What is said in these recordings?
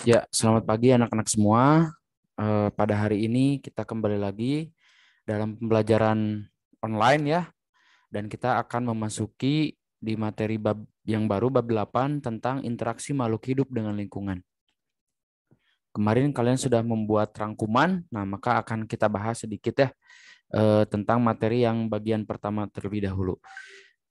Ya, selamat pagi anak-anak semua. Pada hari ini kita kembali lagi dalam pembelajaran online ya, dan kita akan memasuki di materi bab yang baru, bab 8 tentang interaksi makhluk hidup dengan lingkungan. Kemarin kalian sudah membuat rangkuman, nah maka akan kita bahas sedikit ya tentang materi yang bagian pertama terlebih dahulu.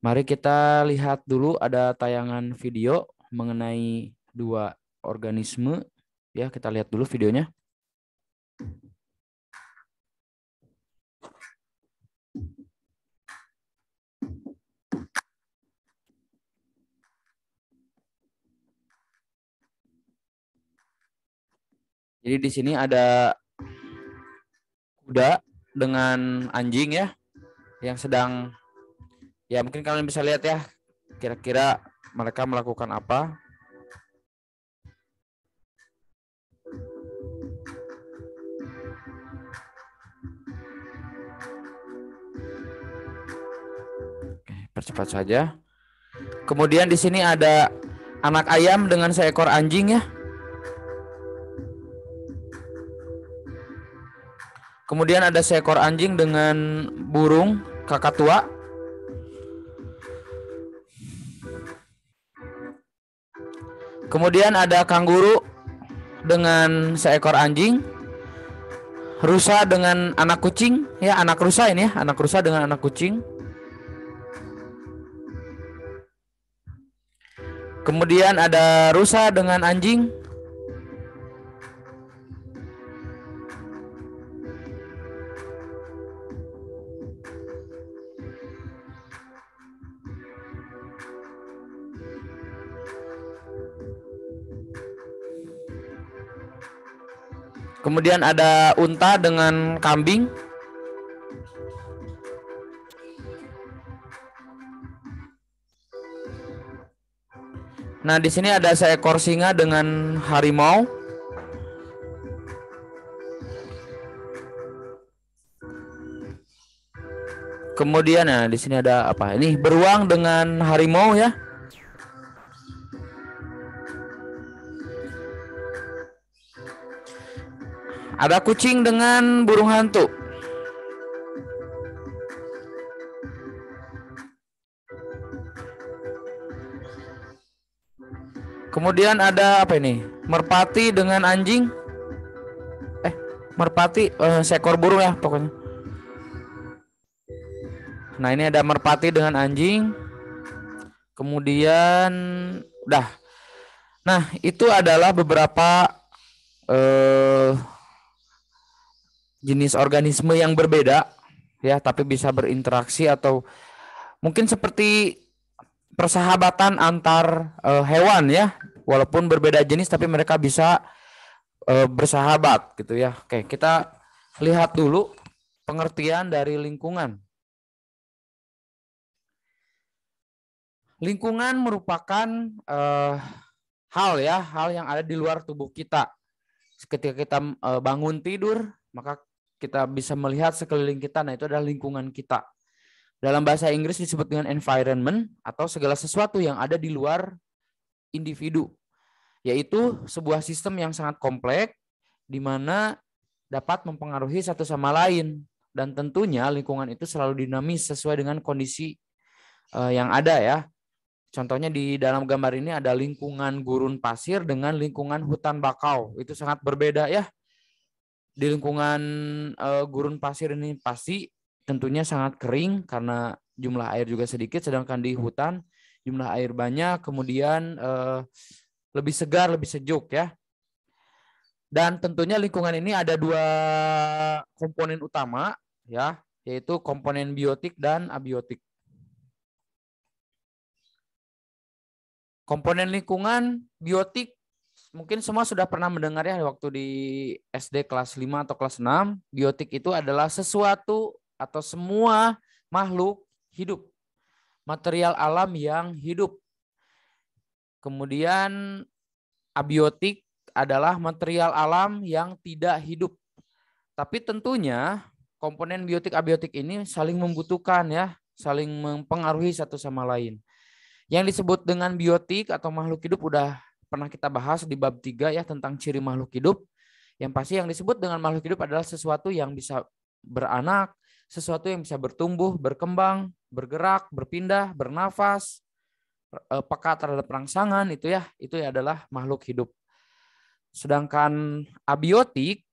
Mari kita lihat dulu ada tayangan video mengenai dua organisme. Ya, kita lihat dulu videonya. Jadi di sini ada kuda dengan anjing ya, yang sedang, ya mungkin kalian bisa lihat ya, kira-kira mereka melakukan apa. Oke, percepat saja. Kemudian di sini ada anak ayam dengan seekor anjing ya. Kemudian ada seekor anjing dengan burung kakatua. Kemudian ada kanguru dengan seekor anjing, rusa dengan anak kucing, ya anak rusa ini ya, anak rusa dengan anak kucing. Kemudian ada rusa dengan anjing. Kemudian ada unta dengan kambing. Nah, di sini ada seekor singa dengan harimau. Kemudian nah di sini ada apa? Ini beruang dengan harimau ya. Ada kucing dengan burung hantu. Kemudian ada apa ini? Merpati dengan anjing. Merpati seekor burung ya pokoknya. Nah, ini ada merpati dengan anjing. Kemudian udah. Nah, itu adalah beberapa jenis organisme yang berbeda ya, tapi bisa berinteraksi atau mungkin seperti persahabatan antar hewan ya, walaupun berbeda jenis tapi mereka bisa bersahabat gitu ya. Oke, kita lihat dulu pengertian dari lingkungan. Lingkungan merupakan hal yang ada di luar tubuh kita. Ketika kita bangun tidur, maka kita bisa melihat sekeliling kita. Nah, itu adalah lingkungan kita. Dalam bahasa Inggris disebut dengan environment atau segala sesuatu yang ada di luar individu, yaitu sebuah sistem yang sangat kompleks di mana dapat mempengaruhi satu sama lain, dan tentunya lingkungan itu selalu dinamis sesuai dengan kondisi yang ada ya. Contohnya di dalam gambar ini ada lingkungan gurun pasir dengan lingkungan hutan bakau. Itu sangat berbeda ya. Di lingkungan gurun pasir ini pasti tentunya sangat kering karena jumlah air juga sedikit, sedangkan di hutan jumlah air banyak, kemudian lebih segar, lebih sejuk ya. Dan tentunya lingkungan ini ada dua komponen utama ya, yaitu komponen biotik dan abiotik. Komponen lingkungan biotik mungkin semua sudah pernah mendengar ya waktu di SD kelas 5 atau kelas 6. Biotik itu adalah sesuatu atau semua makhluk hidup, material alam yang hidup. Kemudian abiotik adalah material alam yang tidak hidup. Tapi tentunya komponen biotik abiotik ini saling membutuhkan ya, saling mempengaruhi satu sama lain. Yang disebut dengan biotik atau makhluk hidup udah pernah kita bahas di bab 3 ya tentang ciri makhluk hidup. Yang pasti yang disebut dengan makhluk hidup adalah sesuatu yang bisa beranak, sesuatu yang bisa bertumbuh, berkembang, bergerak, berpindah, bernafas, peka terhadap rangsangan, itu adalah makhluk hidup. Sedangkan abiotik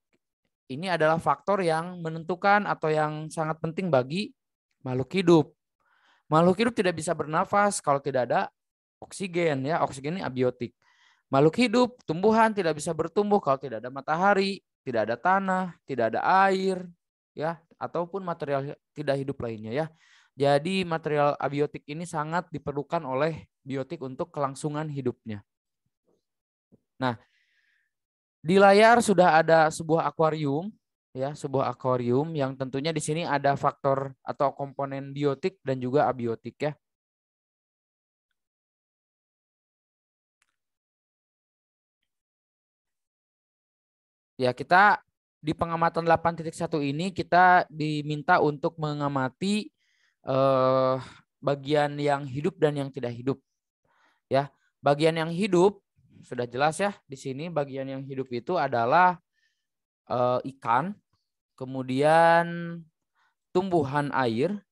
ini adalah faktor yang menentukan atau yang sangat penting bagi makhluk hidup. Makhluk hidup tidak bisa bernafas kalau tidak ada oksigen ya. Oksigen ini abiotik. Makhluk hidup, tumbuhan tidak bisa bertumbuh kalau tidak ada matahari, tidak ada tanah, tidak ada air ya, ataupun material tidak hidup lainnya ya. Jadi material abiotik ini sangat diperlukan oleh biotik untuk kelangsungan hidupnya. Nah, di layar sudah ada sebuah akuarium ya, sebuah akuarium yang tentunya di sini ada faktor atau komponen biotik dan juga abiotik ya. Ya, kita di pengamatan 8.1 ini kita diminta untuk mengamati bagian yang hidup dan yang tidak hidup. Ya, bagian yang hidup sudah jelas ya di sini. Bagian yang hidup itu adalah ikan, kemudian tumbuhan air,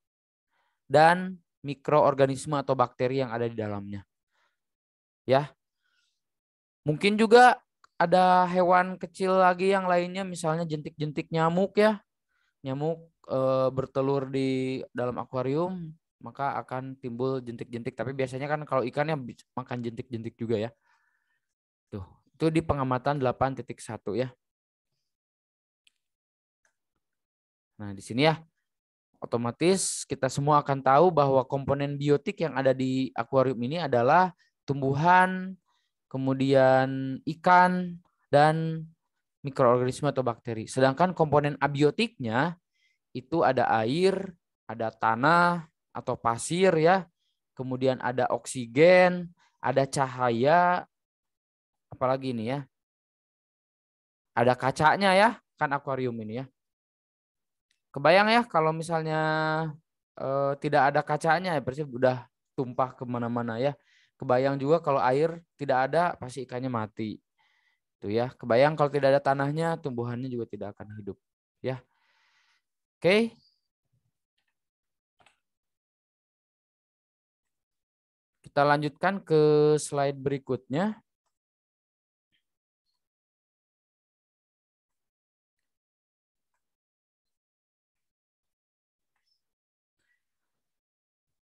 dan mikroorganisme atau bakteri yang ada di dalamnya. Ya, mungkin juga ada hewan kecil lagi yang lainnya, misalnya jentik-jentik nyamuk ya. Nyamuk bertelur di dalam akuarium, maka akan timbul jentik-jentik. Tapi biasanya kan kalau ikannya makan jentik-jentik juga ya. Tuh, itu di pengamatan 8.1 ya. Nah, di sini ya otomatis kita semua akan tahu bahwa komponen biotik yang ada di akuarium ini adalah tumbuhan, kemudian ikan, dan mikroorganisme atau bakteri. Sedangkan komponen abiotiknya itu ada air, ada tanah atau pasir ya, kemudian ada oksigen, ada cahaya, apalagi ini ya, ada kacanya ya, kan akuarium ini ya. Kebayang ya kalau misalnya tidak ada kacanya ya berarti udah tumpah kemana-mana ya. Kebayang juga kalau air tidak ada pasti ikannya mati. Tuh ya, kebayang kalau tidak ada tanahnya tumbuhannya juga tidak akan hidup ya. Oke. Kita lanjutkan ke slide berikutnya.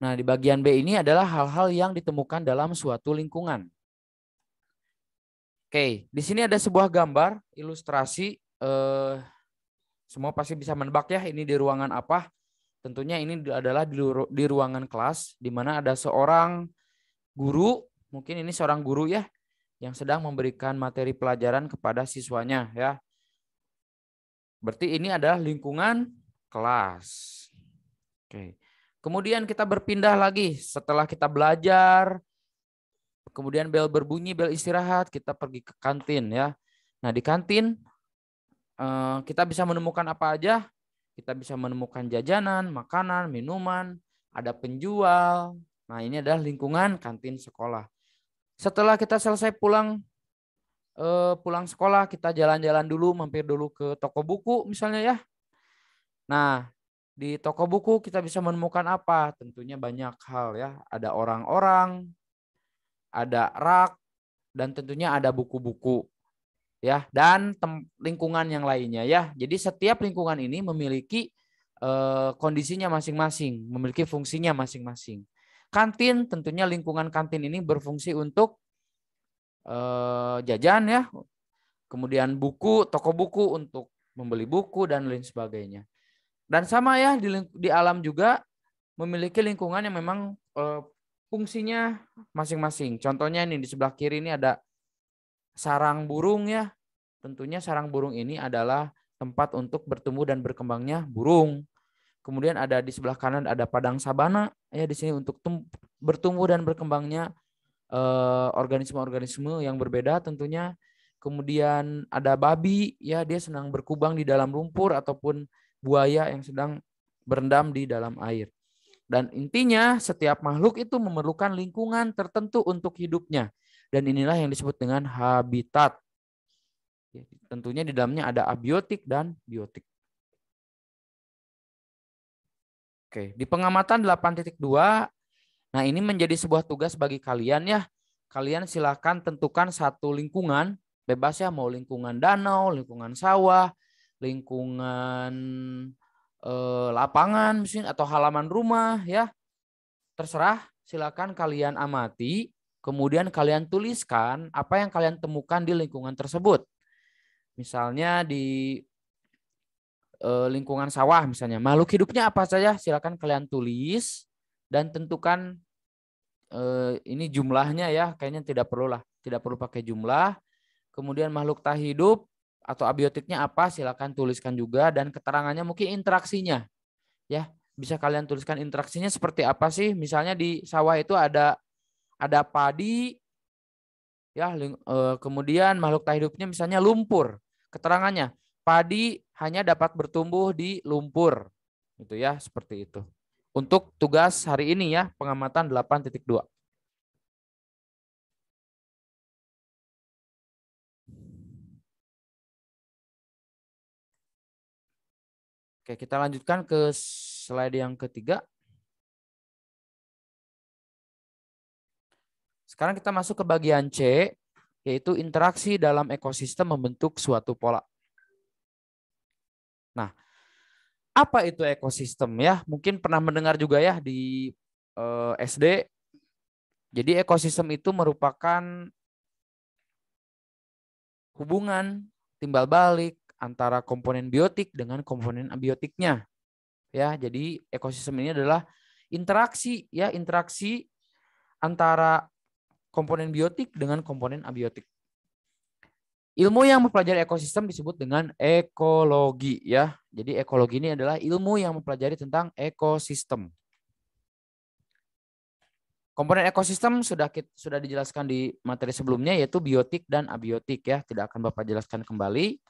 Nah, di bagian B ini adalah hal-hal yang ditemukan dalam suatu lingkungan. Oke, di sini ada sebuah gambar ilustrasi. Semua pasti bisa menebak ya ini di ruangan apa. Tentunya ini adalah di ruangan kelas, di mana ada seorang guru, mungkin ini seorang guru ya, yang sedang memberikan materi pelajaran kepada siswanya ya. Berarti ini adalah lingkungan kelas. Oke. Kemudian kita berpindah lagi setelah kita belajar, kemudian bel berbunyi, bel istirahat, kita pergi ke kantin ya. Nah, di kantin kita bisa menemukan apa aja? Kita bisa menemukan jajanan, makanan, minuman, ada penjual. Nah, ini adalah lingkungan kantin sekolah. Setelah kita selesai pulang sekolah, kita jalan-jalan dulu, mampir dulu ke toko buku misalnya ya. Nah, di toko buku kita bisa menemukan apa? Tentunya banyak hal ya. Ada orang-orang, ada rak, dan tentunya ada buku-buku ya, dan lingkungan yang lainnya ya. Jadi setiap lingkungan ini memiliki kondisinya masing-masing, memiliki fungsinya masing-masing. Kantin, tentunya lingkungan kantin ini berfungsi untuk jajan ya, kemudian buku, toko buku untuk membeli buku dan lain sebagainya. Dan sama ya di alam juga memiliki lingkungan yang memang fungsinya masing-masing. Contohnya ini di sebelah kiri ini ada sarang burung ya. Tentunya sarang burung ini adalah tempat untuk bertumbuh dan berkembangnya burung. Kemudian ada di sebelah kanan ada padang sabana ya, di sini untuk bertumbuh dan berkembangnya organisme-organisme yang berbeda tentunya. Kemudian ada babi ya, dia sedang berkubang di dalam lumpur, ataupun buaya yang sedang berendam di dalam air. Dan intinya setiap makhluk itu memerlukan lingkungan tertentu untuk hidupnya. Dan inilah yang disebut dengan habitat. Tentunya di dalamnya ada abiotik dan biotik. Oke, di pengamatan 8.2, nah ini menjadi sebuah tugas bagi kalian ya. Kalian silakan tentukan satu lingkungan, bebas ya, mau lingkungan danau, lingkungan sawah, lingkungan lapangan mungkin atau halaman rumah ya. Terserah, silakan kalian amati, kemudian kalian tuliskan apa yang kalian temukan di lingkungan tersebut. Misalnya di lingkungan sawah misalnya, makhluk hidupnya apa saja silakan kalian tulis dan tentukan ini jumlahnya ya, kayaknya tidak perlu pakai jumlah. Kemudian makhluk tak hidup atau abiotiknya apa silakan tuliskan juga, dan keterangannya mungkin interaksinya ya, bisa kalian tuliskan interaksinya seperti apa sih. Misalnya di sawah itu ada padi ya, kemudian makhluk tak hidupnya misalnya lumpur. Keterangannya, padi hanya dapat bertumbuh di lumpur. Gitu ya, seperti itu. Untuk tugas hari ini ya, pengamatan 8.2. Oke, kita lanjutkan ke slide yang ketiga. Sekarang kita masuk ke bagian C, yaitu interaksi dalam ekosistem membentuk suatu pola. Nah, apa itu ekosistem ya? Mungkin pernah mendengar juga ya di SD. Jadi ekosistem itu merupakan hubungan timbal balik antara komponen biotik dengan komponen abiotiknya. Ya, jadi ekosistem ini adalah interaksi ya, interaksi antara komponen biotik dengan komponen abiotik. Ilmu yang mempelajari ekosistem disebut dengan ekologi ya. Jadi ekologi ini adalah ilmu yang mempelajari tentang ekosistem. Komponen ekosistem sudah dijelaskan di materi sebelumnya, yaitu biotik dan abiotik ya. Tidak akan Bapak jelaskan kembali.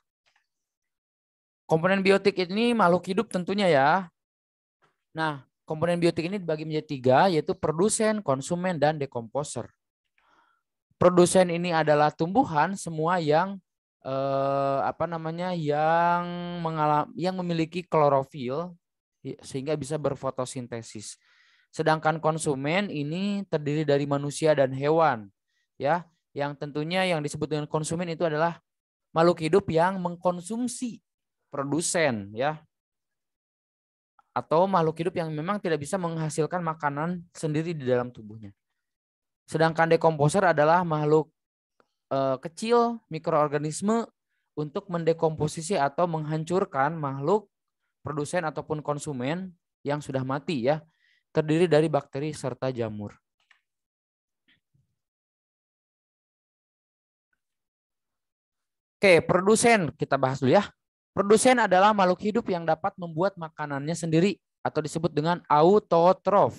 Komponen biotik ini makhluk hidup tentunya ya. Nah, komponen biotik ini dibagi menjadi 3, yaitu produsen, konsumen, dan dekomposer. Produsen ini adalah tumbuhan semua yang yang memiliki klorofil sehingga bisa berfotosintesis. Sedangkan konsumen ini terdiri dari manusia dan hewan ya, yang tentunya yang disebut dengan konsumen itu adalah makhluk hidup yang mengkonsumsi produsen ya, atau makhluk hidup yang memang tidak bisa menghasilkan makanan sendiri di dalam tubuhnya. Sedangkan dekomposer adalah makhluk kecil, mikroorganisme untuk mendekomposisi atau menghancurkan makhluk produsen ataupun konsumen yang sudah mati ya, terdiri dari bakteri serta jamur. Oke, produsen kita bahas dulu ya. Produsen adalah makhluk hidup yang dapat membuat makanannya sendiri atau disebut dengan autotrof.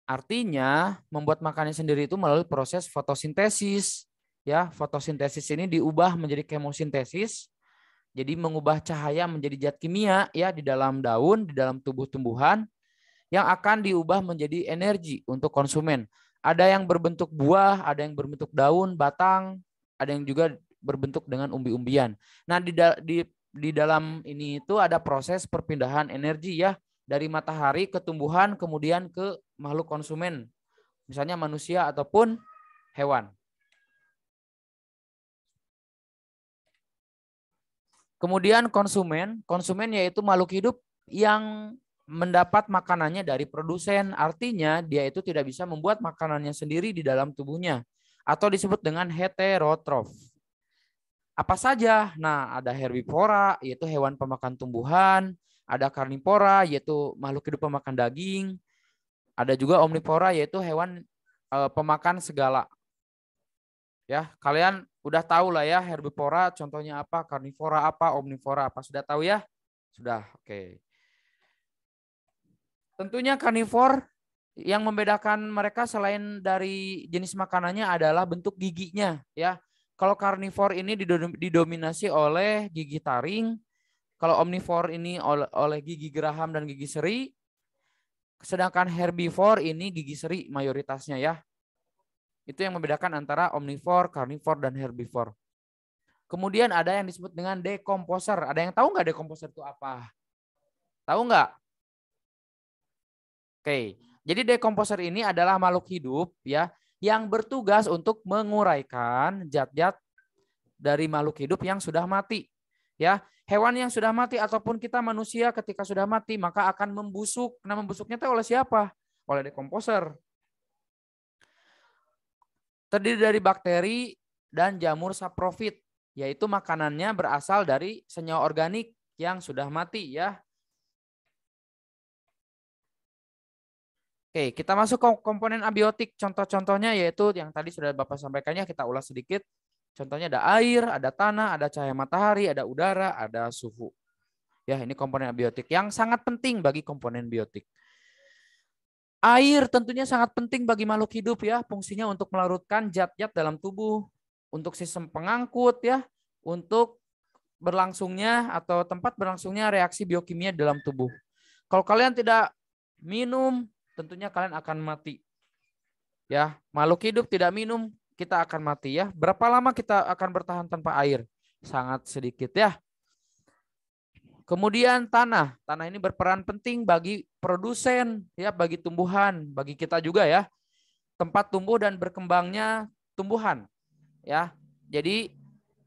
Artinya membuat makanannya sendiri itu melalui proses fotosintesis. Ya, fotosintesis ini diubah menjadi kemosintesis. Jadi mengubah cahaya menjadi zat kimia ya di dalam daun, di dalam tubuh tumbuhan yang akan diubah menjadi energi untuk konsumen. Ada yang berbentuk buah, ada yang berbentuk daun, batang, ada yang juga berbentuk dengan umbi-umbian. Nah, di dalam ini itu ada proses perpindahan energi ya, dari matahari ke tumbuhan kemudian ke makhluk konsumen, misalnya manusia ataupun hewan. Kemudian konsumen yaitu makhluk hidup yang mendapat makanannya dari produsen. Artinya dia itu tidak bisa membuat makanannya sendiri di dalam tubuhnya atau disebut dengan heterotrof. Apa saja? Nah, ada herbivora yaitu hewan pemakan tumbuhan, ada karnivora yaitu makhluk hidup pemakan daging, ada juga omnivora yaitu hewan pemakan segala. Ya, kalian udah tahu lah ya herbivora contohnya apa, karnivora apa, omnivora apa, sudah tahu ya? Sudah, oke. Tentunya karnivor yang membedakan mereka selain dari jenis makanannya adalah bentuk giginya ya. Kalau karnivor ini didominasi oleh gigi taring, kalau omnivor ini oleh gigi geraham dan gigi seri, sedangkan herbivor ini gigi seri mayoritasnya ya. Itu yang membedakan antara omnivore, carnivore, dan herbivore. Kemudian ada yang disebut dengan decomposer. Ada yang tahu nggak decomposer itu apa? Tahu nggak? Oke, jadi decomposer ini adalah makhluk hidup ya yang bertugas untuk menguraikan zat-zat dari makhluk hidup yang sudah mati. Ya, hewan yang sudah mati ataupun kita manusia ketika sudah mati maka akan membusuk. Nah, membusuknya itu oleh siapa? Oleh decomposer. Terdiri dari bakteri dan jamur saprofit, yaitu makanannya berasal dari senyawa organik yang sudah mati ya. Oke, kita masuk ke komponen abiotik. Contoh-contohnya yaitu yang tadi sudah Bapak sampaikannya, kita ulas sedikit. Contohnya ada air, ada tanah, ada cahaya matahari, ada udara, ada suhu. Ya, ini komponen abiotik yang sangat penting bagi komponen biotik. Air tentunya sangat penting bagi makhluk hidup ya, fungsinya untuk melarutkan zat-zat dalam tubuh, untuk sistem pengangkut ya, untuk berlangsungnya atau tempat berlangsungnya reaksi biokimia dalam tubuh. Kalau kalian tidak minum, tentunya kalian akan mati. Ya, makhluk hidup tidak minum, kita akan mati ya. Berapa lama kita akan bertahan tanpa air? Sangat sedikit ya. Kemudian tanah. Tanah ini berperan penting bagi produsen ya, bagi tumbuhan, bagi kita juga ya. Tempat tumbuh dan berkembangnya tumbuhan ya. Jadi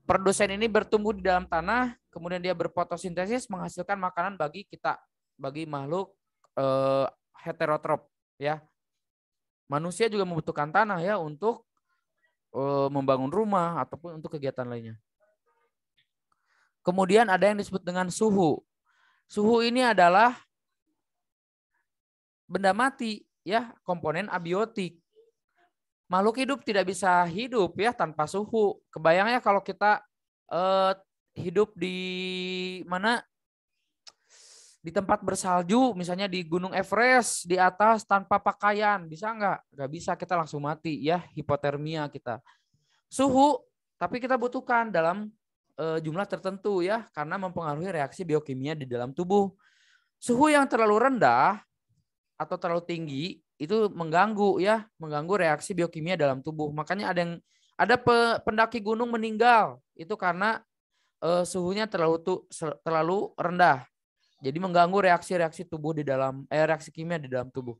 produsen ini bertumbuh di dalam tanah, kemudian dia berfotosintesis menghasilkan makanan bagi kita, bagi makhluk heterotrop ya. Manusia juga membutuhkan tanah ya untuk membangun rumah ataupun untuk kegiatan lainnya. Kemudian ada yang disebut dengan suhu. Suhu ini adalah benda mati ya, komponen abiotik. Makhluk hidup tidak bisa hidup ya tanpa suhu. Kebayangnya kalau kita hidup di mana? Di tempat bersalju, misalnya di Gunung Everest, di atas tanpa pakaian, bisa nggak? Nggak bisa, kita langsung mati ya, hipotermia kita. Suhu, tapi kita butuhkan dalam jumlah tertentu ya, karena mempengaruhi reaksi biokimia di dalam tubuh. Suhu yang terlalu rendah atau terlalu tinggi itu mengganggu ya, mengganggu reaksi biokimia dalam tubuh. Makanya ada pendaki gunung meninggal itu karena suhunya terlalu rendah. Jadi mengganggu reaksi-reaksi tubuh di dalam reaksi kimia di dalam tubuh.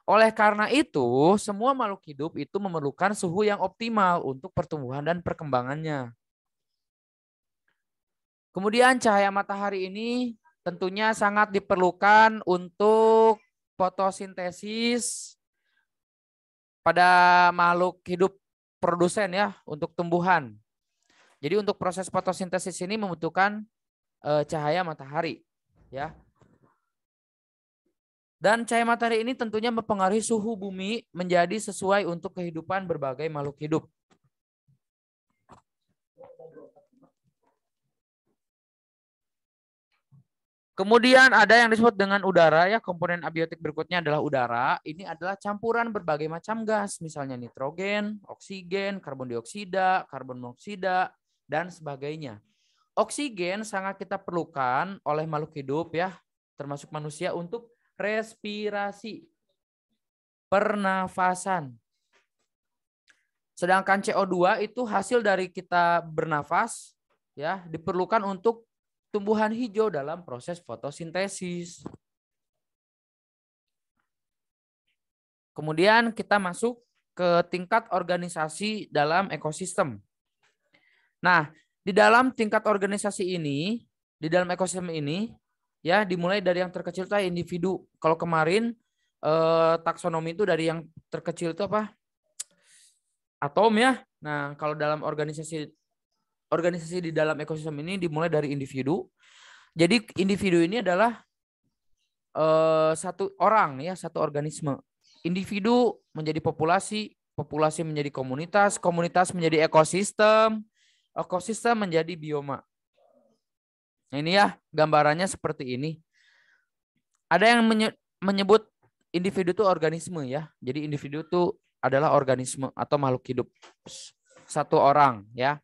Oleh karena itu, semua makhluk hidup itu memerlukan suhu yang optimal untuk pertumbuhan dan perkembangannya. Kemudian cahaya matahari ini tentunya sangat diperlukan untuk fotosintesis pada makhluk hidup produsen ya, untuk tumbuhan. Jadi untuk proses fotosintesis ini membutuhkan cahaya matahari. Ya. Dan cahaya matahari ini tentunya mempengaruhi suhu bumi menjadi sesuai untuk kehidupan berbagai makhluk hidup. Kemudian ada yang disebut dengan udara ya, komponen abiotik berikutnya adalah udara. Ini adalah campuran berbagai macam gas, misalnya nitrogen, oksigen, karbon dioksida, karbon monoksida, dan sebagainya. Oksigen sangat kita perlukan oleh makhluk hidup ya, termasuk manusia untuk respirasi, pernafasan. Sedangkan CO2 itu hasil dari kita bernafas ya, diperlukan untuk tumbuhan hijau dalam proses fotosintesis. Kemudian kita masuk ke tingkat organisasi dalam ekosistem. Nah, di dalam tingkat organisasi ini, di dalam ekosistem ini, ya dimulai dari yang terkecil itu individu. Kalau kemarin taksonomi itu dari yang terkecil itu apa? Atom ya. Nah, kalau dalam organisasi di dalam ekosistem ini dimulai dari individu. Jadi individu ini adalah satu orang ya, satu organisme. Individu menjadi populasi, populasi menjadi komunitas, komunitas menjadi ekosistem, ekosistem menjadi bioma. Nah, ini ya gambarannya seperti ini. Ada yang menyebut individu itu organisme ya. Jadi individu itu adalah organisme atau makhluk hidup. Satu orang ya.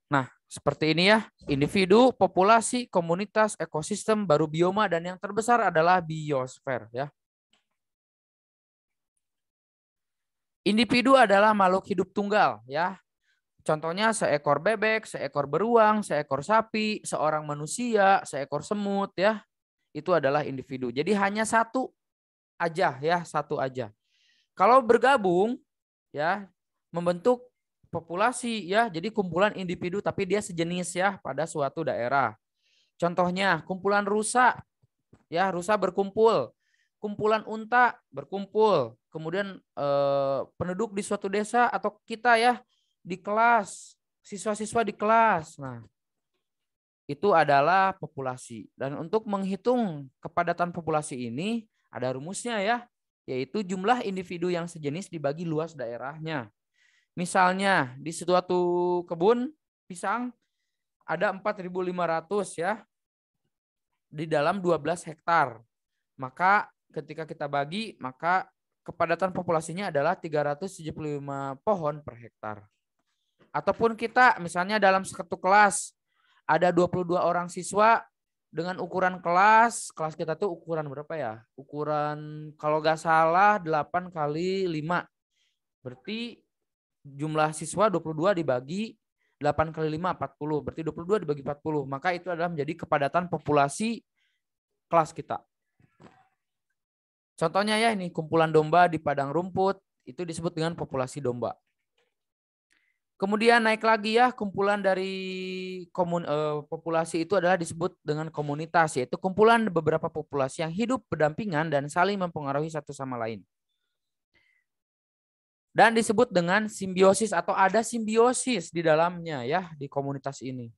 Nah, seperti ini ya. Individu, populasi, komunitas, ekosistem, baru bioma, dan yang terbesar adalah biosfer ya. Individu adalah makhluk hidup tunggal, ya. Contohnya seekor bebek, seekor beruang, seekor sapi, seorang manusia, seekor semut, ya. Itu adalah individu. Jadi hanya satu aja, ya, satu aja. Kalau bergabung, ya, membentuk populasi, ya. Jadi kumpulan individu tapi dia sejenis, ya, pada suatu daerah. Contohnya kumpulan rusa, ya, rusa berkumpul. Kumpulan unta berkumpul. Kemudian penduduk di suatu desa atau kita, ya, di kelas, siswa-siswa di kelas. Nah, itu adalah populasi. Dan untuk menghitung kepadatan populasi ini ada rumusnya, ya, yaitu jumlah individu yang sejenis dibagi luas daerahnya. Misalnya di suatu kebun pisang ada 4.500, ya, di dalam 12 hektar. Maka ketika kita bagi, maka kepadatan populasinya adalah 375 pohon per hektar. Ataupun kita misalnya dalam satu kelas ada 22 orang siswa dengan ukuran kelas kita tuh ukuran berapa, ya? Ukuran kalau nggak salah 8 kali 5. Berarti jumlah siswa 22 dibagi 8 kali 5, 40. Berarti 22 dibagi 40. Maka itu adalah menjadi kepadatan populasi kelas kita. Contohnya, ya, ini kumpulan domba di padang rumput, itu disebut dengan populasi domba. Kemudian naik lagi, ya, kumpulan dari populasi itu adalah disebut dengan komunitas, yaitu kumpulan beberapa populasi yang hidup berdampingan dan saling mempengaruhi satu sama lain. Dan disebut dengan simbiosis atau ada simbiosis di dalamnya, ya, di komunitas ini.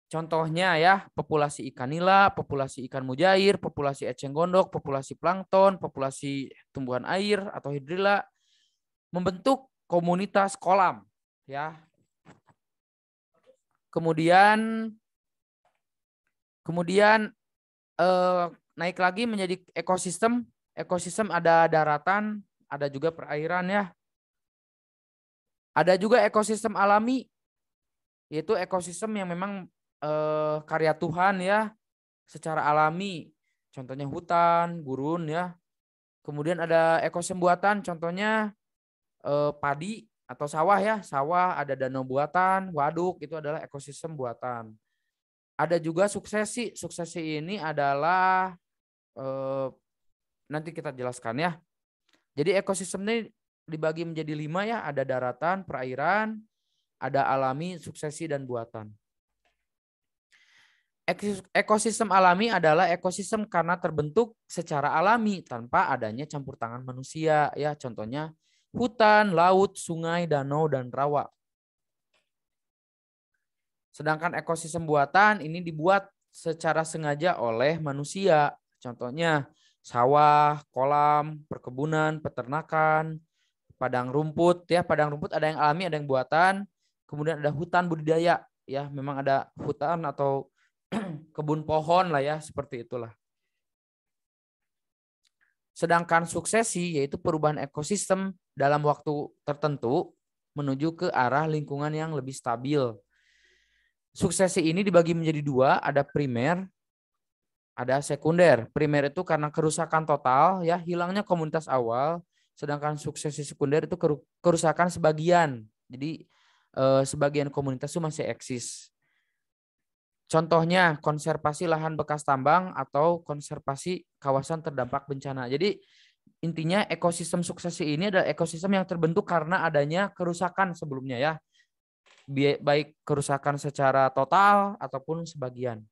Contohnya, ya, populasi ikan nila, populasi ikan mujair, populasi eceng gondok, populasi plankton, populasi tumbuhan air atau hidrilla membentuk komunitas kolam, ya. Kemudian naik lagi menjadi ekosistem. Ekosistem ada daratan, ada juga perairan, ya. Ada juga ekosistem alami, yaitu ekosistem yang memang karya Tuhan, ya, secara alami. Contohnya hutan, gurun, ya. Kemudian ada ekosistem buatan, contohnya padi atau sawah, ya. Sawah, ada danau buatan, waduk, itu adalah ekosistem buatan. Ada juga suksesi. Suksesi ini adalah nanti kita jelaskan, ya. Jadi ekosistem ini dibagi menjadi 5, ya. Ada daratan, perairan, ada alami, suksesi, dan buatan. Ekosistem alami adalah ekosistem karena terbentuk secara alami tanpa adanya campur tangan manusia, ya. Contohnya hutan, laut, sungai, danau, dan rawa. Sedangkan ekosistem buatan ini dibuat secara sengaja oleh manusia. Contohnya sawah, kolam, perkebunan, peternakan, padang rumput, ya. Padang rumput ada yang alami, ada yang buatan. Kemudian ada hutan budidaya, ya. Memang ada hutan atau kebun pohon lah, ya, seperti itulah. Sedangkan suksesi yaitu perubahan ekosistem dalam waktu tertentu menuju ke arah lingkungan yang lebih stabil. Suksesi ini dibagi menjadi 2, ada primer, ada sekunder. Primer itu karena kerusakan total, ya, hilangnya komunitas awal, sedangkan suksesi sekunder itu kerusakan sebagian. Jadi sebagian komunitas itu masih eksis. Contohnya konservasi lahan bekas tambang atau konservasi kawasan terdampak bencana. Jadi intinya ekosistem suksesi ini adalah ekosistem yang terbentuk karena adanya kerusakan sebelumnya, ya. Baik kerusakan secara total ataupun sebagian.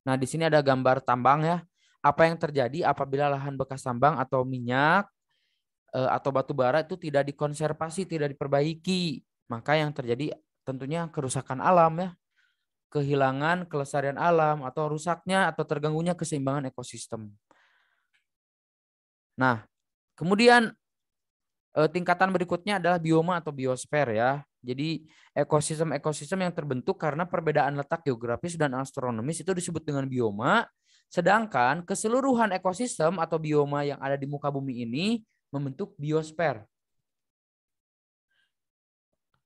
Nah, di sini ada gambar tambang, ya. Apa yang terjadi apabila lahan bekas tambang atau minyak atau batu bara itu tidak dikonservasi, tidak diperbaiki, maka yang terjadi tentunya kerusakan alam, ya. Kehilangan kelestarian alam atau rusaknya atau terganggunya keseimbangan ekosistem. Nah, kemudian tingkatan berikutnya adalah bioma atau biosfer, ya. Jadi ekosistem yang terbentuk karena perbedaan letak geografis dan astronomis itu disebut dengan bioma, sedangkan keseluruhan ekosistem atau bioma yang ada di muka bumi ini membentuk biosfer.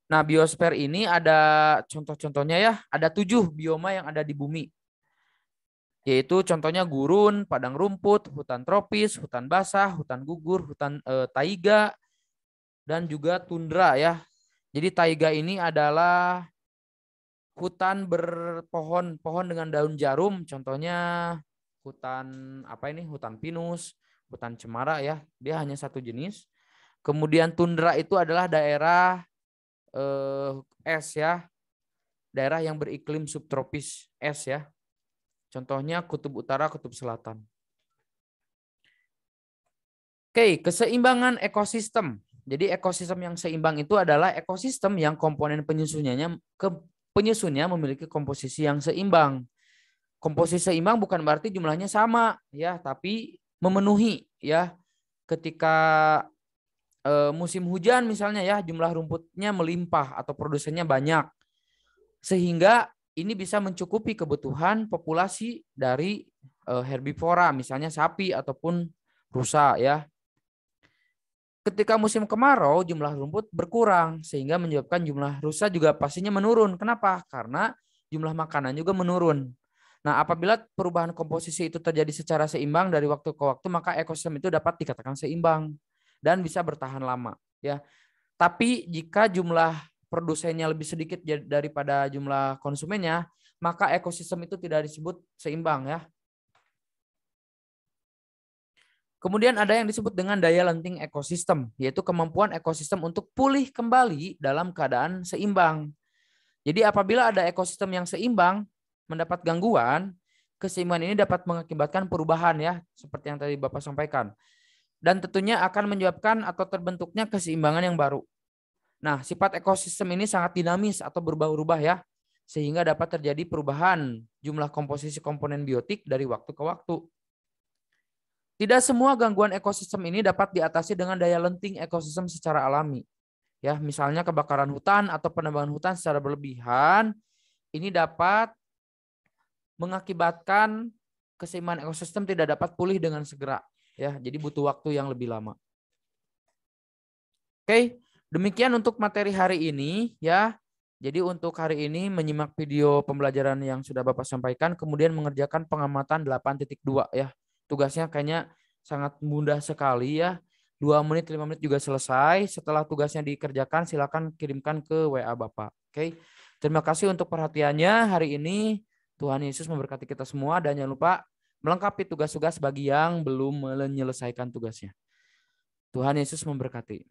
Nah, biosfer ini ada contoh-contohnya, ya. Ada 7 bioma yang ada di bumi. yaitu contohnya gurun, padang rumput, hutan tropis, hutan basah, hutan gugur, hutan taiga, dan juga tundra ya. Jadi taiga ini adalah hutan berpohon-pohon dengan daun jarum, contohnya hutan apa ini? Hutan pinus, hutan cemara ya. Dia hanya satu jenis. Kemudian tundra itu adalah daerah es ya, daerah yang beriklim subtropis es ya. Contohnya kutub utara, kutub selatan. Oke, keseimbangan ekosistem. Jadi ekosistem yang seimbang itu adalah ekosistem yang komponen penyusunnya memiliki komposisi yang seimbang. Komposisi seimbang bukan berarti jumlahnya sama ya, tapi memenuhi ya. Ketika musim hujan misalnya ya, jumlah rumputnya melimpah atau produsennya banyak. Sehingga ini bisa mencukupi kebutuhan populasi dari herbivora, misalnya sapi ataupun rusa ya. Ketika musim kemarau, jumlah rumput berkurang sehingga menyebabkan jumlah rusa juga pastinya menurun. Kenapa? Karena jumlah makanan juga menurun. Nah, apabila perubahan komposisi itu terjadi secara seimbang dari waktu ke waktu, maka ekosistem itu dapat dikatakan seimbang dan bisa bertahan lama, ya. Tapi jika jumlah produsennya lebih sedikit daripada jumlah konsumennya, maka ekosistem itu tidak disebut seimbang, ya. Kemudian ada yang disebut dengan daya lenting ekosistem, yaitu kemampuan ekosistem untuk pulih kembali dalam keadaan seimbang. Jadi apabila ada ekosistem yang seimbang mendapat gangguan, keseimbangan ini dapat mengakibatkan perubahan ya, seperti yang tadi Bapak sampaikan. Dan tentunya akan menyebabkan atau terbentuknya keseimbangan yang baru. Nah, sifat ekosistem ini sangat dinamis atau berubah-ubah ya, sehingga dapat terjadi perubahan jumlah komposisi komponen biotik dari waktu ke waktu. Tidak semua gangguan ekosistem ini dapat diatasi dengan daya lenting ekosistem secara alami. Ya, misalnya kebakaran hutan atau penebangan hutan secara berlebihan ini dapat mengakibatkan keseimbangan ekosistem tidak dapat pulih dengan segera. Ya, jadi butuh waktu yang lebih lama. Oke, demikian untuk materi hari ini ya. Jadi untuk hari ini menyimak video pembelajaran yang sudah Bapak sampaikan, kemudian mengerjakan pengamatan 8.2 ya. Tugasnya kayaknya sangat mudah sekali ya. 2 menit, 5 menit juga selesai. Setelah tugasnya dikerjakan, silakan kirimkan ke WA Bapak. Oke. Terima kasih untuk perhatiannya hari ini. Tuhan Yesus memberkati kita semua dan jangan lupa melengkapi tugas-tugas bagi yang belum menyelesaikan tugasnya. Tuhan Yesus memberkati.